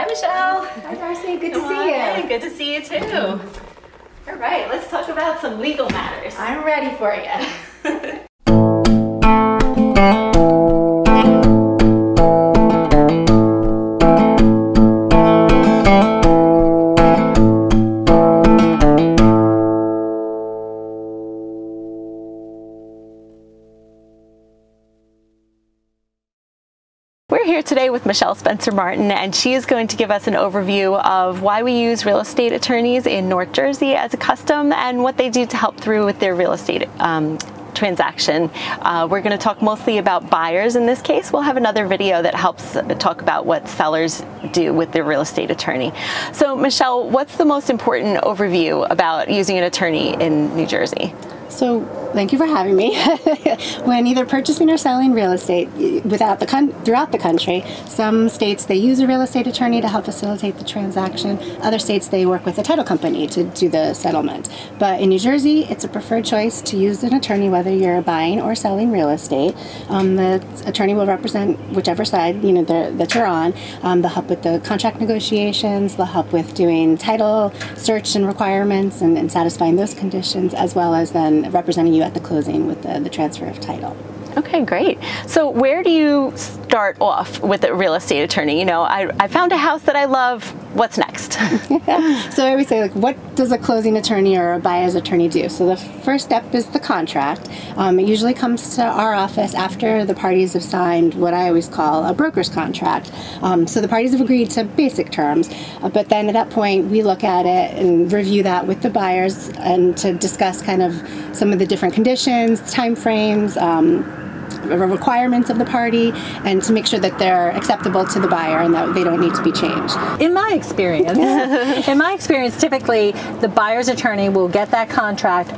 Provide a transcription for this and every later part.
Hi, Michelle. Hi, Darcy. Good to Come see on you. in. Good to see you too. All right, let's talk about some legal matters. I'm ready for you. We're here today with Michelle Spencer-Martin, and she is going to give us an overview of why we use real estate attorneys in North Jersey as a custom and what they do to help through with their real estate transaction. We're going to talk mostly about buyers in this case. We'll have another video that helps talk about what sellers do with their real estate attorney. So Michelle, what's the most important overview about using an attorney in New Jersey? So, thank you for having me. When either purchasing or selling real estate throughout the country, some states they use a real estate attorney to help facilitate the transaction. Other states they work with a title company to do the settlement. But in New Jersey, it's a preferred choice to use an attorney whether you're buying or selling real estate. The attorney will represent whichever side that you're on. They'll help with the contract negotiations. They'll help with doing title search and requirements and satisfying those conditions, as well as then representing you at the closing with the transfer of title. Okay, great. So where do you start off with a real estate attorney? You know, I found a house that I love. What's next? So I always say, like, what does a closing attorney or a buyer's attorney do? So the first step is the contract. It usually comes to our office after the parties have signed what I always call a broker's contract. So the parties have agreed to basic terms, but then at that point we look at it and review that with the buyers and to discuss kind of some of the different conditions, time frames, requirements of the party, and to make sure that they're acceptable to the buyer and that they don't need to be changed. In my experience, typically the buyer's attorney will get that contract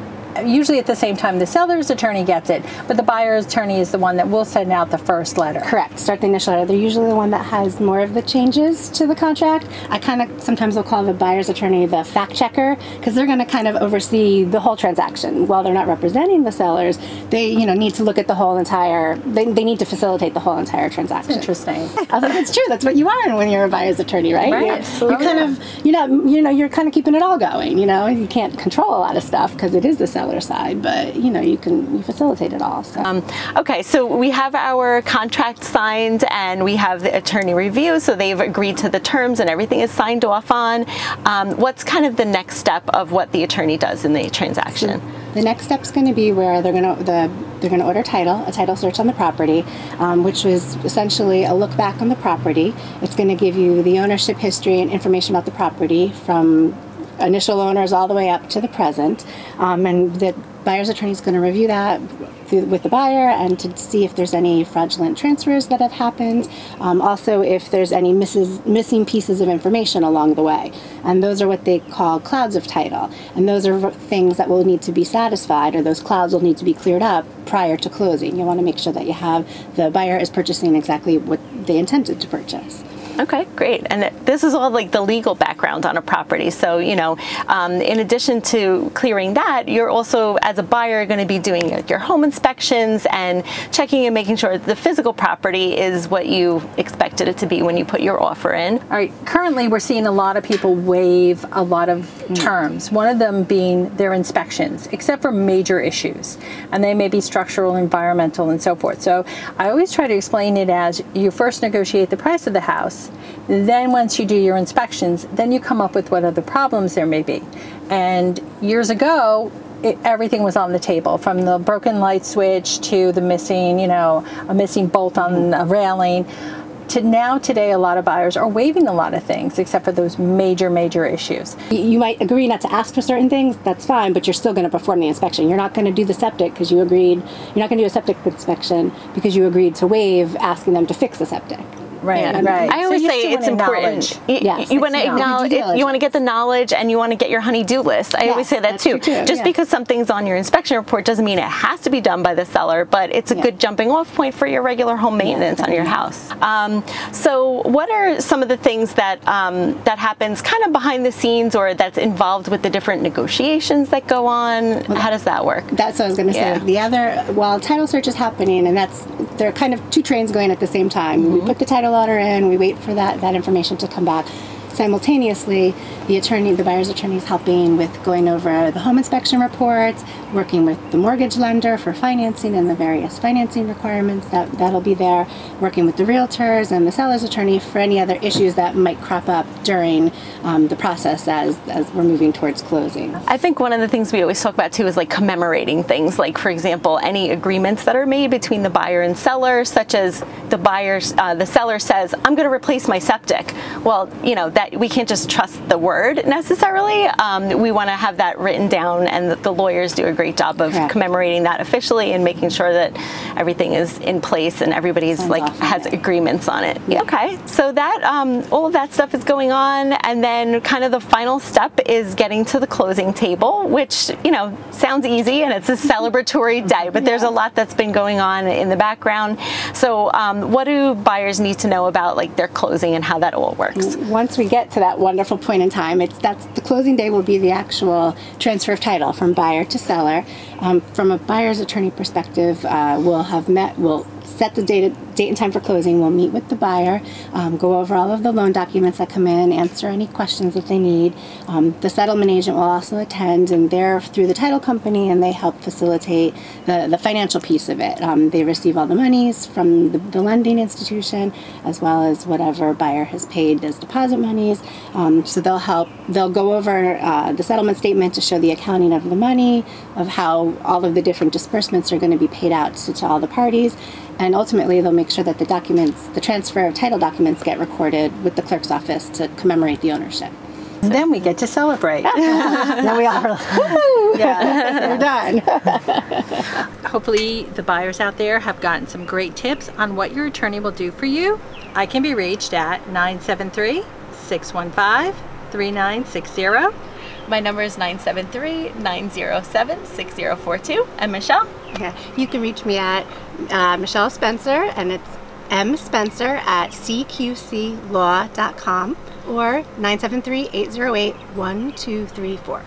usually at the same time the seller's attorney gets it, but the buyer's attorney is the one that will send out the first letter. Correct. Start the initial letter. They're usually the one that has more of the changes to the contract. I kind of sometimes will call the buyer's attorney the fact checker, because they're going to kind of oversee the whole transaction. While they're not representing the sellers, they need to look at the whole entire, they need to facilitate the whole entire transaction. That's interesting. I was like, it's true. That's what you are when you're a buyer's attorney, right? Right. You're kind of, you're kind of keeping it all going. You can't control a lot of stuff because it is the seller side, but you facilitate it all. So. Okay, so we have our contract signed and we have the attorney review, so they've agreed to the terms and everything is signed off on. What's kind of the next step of what the attorney does in the transaction? So the next step is going to be where they're going to order a title search on the property, which was essentially a look back on the property. It's going to give you the ownership history and information about the property from initial owners all the way up to the present, and the buyer's attorney is going to review that with the buyer and to see if there's any fraudulent transfers that have happened, also if there's any missing pieces of information along the way, and those are what they call clouds of title, and those are things that will need to be satisfied, or those clouds will need to be cleared up prior to closing. You want to make sure that the buyer is purchasing exactly what they intended to purchase. Okay, great. And this is all like the legal background on a property. So, in addition to clearing that, you're also, as a buyer, going to be doing your home inspections and checking and making sure the physical property is what you expected it to be when you put your offer in. All right, currently we're seeing a lot of people waive a lot of terms, one of them being their inspections, except for major issues. And they may be structural, environmental, and so forth. So I always try to explain it as you first negotiate the price of the house. Then once you do your inspections, then you come up with what other problems there may be. And years ago, everything was on the table, from the broken light switch to the missing, a missing bolt on a railing, to now today a lot of buyers are waiving a lot of things except for those major issues. You might agree not to ask for certain things, that's fine, but you're still going to perform the inspection. You're not going to do the septic because you agreed, you're not going to do a septic inspection because you agreed to waive asking them to fix the septic. Right, Yeah. right. I always say it's important. You want to acknowledge, you want to get the knowledge, and you want to get your honey-do list. I always say that too. Just because something's on your inspection report doesn't mean it has to be done by the seller, but it's a good jumping off point for your regular home maintenance on your house. So what are some of the things that that happens kind of behind the scenes, or that's involved with the different negotiations that go on? How does that work? That's what I was going to say. While title search is happening, and there are kind of two trains going at the same time. We put the title order in, we wait for that information to come back. Simultaneously, the buyer's attorney is helping with going over the home inspection reports, working with the mortgage lender for financing and the various financing requirements that'll be there, working with the realtors and the seller's attorney for any other issues that might crop up during the process as we're moving towards closing. I think one of the things we always talk about too is like commemorating things, like for example, any agreements that are made between the buyer and seller, such as the seller says, I'm going to replace my septic. Well, you know, that we can't just trust the word necessarily. We want to have that written down, and the lawyers do a great job of commemorating that officially and making sure that everything is in place and everybody's has agreements on it. Yeah. Okay, so that all of that stuff is going on, and then kind of the final step is getting to the closing table, which, you know, sounds easy and it's a celebratory day, but there's a lot that's been going on in the background. So what do buyers need to know about like their closing and how that all works? Once we get to that wonderful point in time, that's the closing day will be the actual transfer of title from buyer to seller. From a buyer's attorney perspective, we'll set the date and time for closing. We'll meet with the buyer, go over all of the loan documents that come in, answer any questions that they need. The settlement agent will also attend, and they're through the title company, and they help facilitate the financial piece of it. They receive all the monies from the lending institution, as well as whatever buyer has paid as deposit monies. So they'll go over the settlement statement to show the accounting of the money, of how all of the different disbursements are going to be paid out to all the parties. And ultimately, they'll make sure that the transfer of title documents get recorded with the clerk's office to commemorate the ownership. And then we get to celebrate. Then we all are like, woo! Yeah, we're done. Hopefully the buyers out there have gotten some great tips on what your attorney will do for you. I can be reached at 973-615-3960. My number is 973-907-6042. And Michelle? Yeah, you can reach me at Michelle Spencer, and it's mspencer@cqclaw.com or 973-808-1234.